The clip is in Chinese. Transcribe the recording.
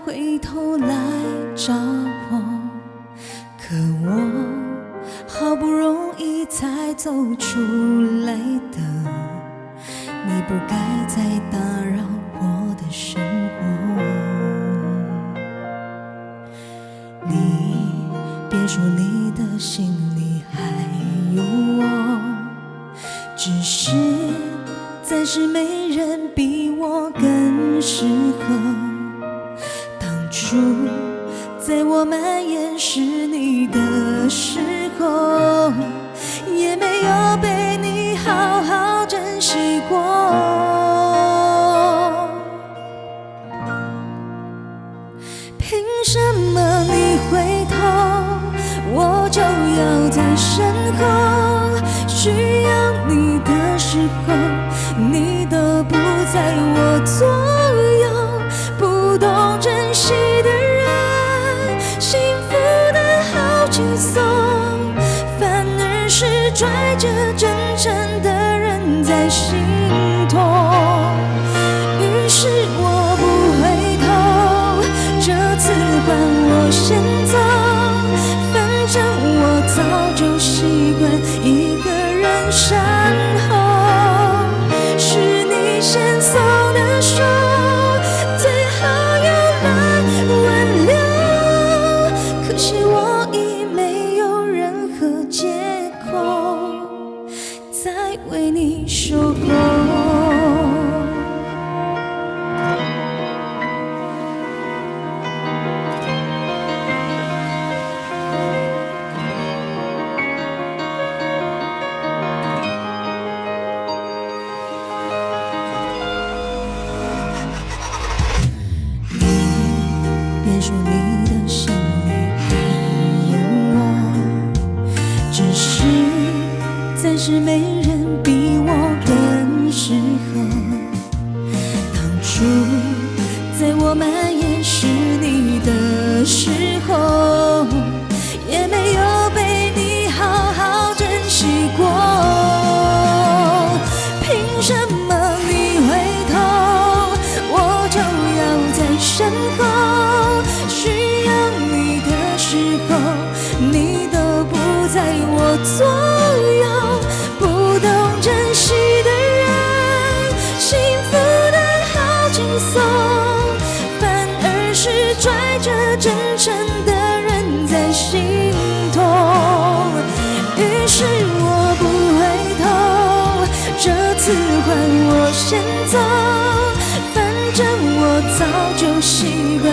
回头来找我，可我好不容易才走出来的，你不该再打扰我的生活。你别说你的心里还有我，只是暂时没人比我更适合。当初在我蔓延是你的时候，也没有被你好好珍惜过。凭什么你回头，我就要在身后？需要你的时候，你都不在我左右。不懂珍惜的人，幸福的好轻松，反而是拽着真诚的人在心痛。于是我不回头，这次换我先走，反正我早就习惯一个人善后。是你先松的手，最好有人挽留，可惜我已没有任何借口再为你守候。别说你的心里还有我，只是暂时没人比我更适合。当初在我蔓延是你的时候，也没有被你好好珍惜过。凭什么你回头，我就要在身后？需要你的时候，你都不在我左右。不懂珍惜的人，幸福的好轻松，反而是拽着真诚的人在心痛。于是我不回头，这次换我先走，反正我早就习惯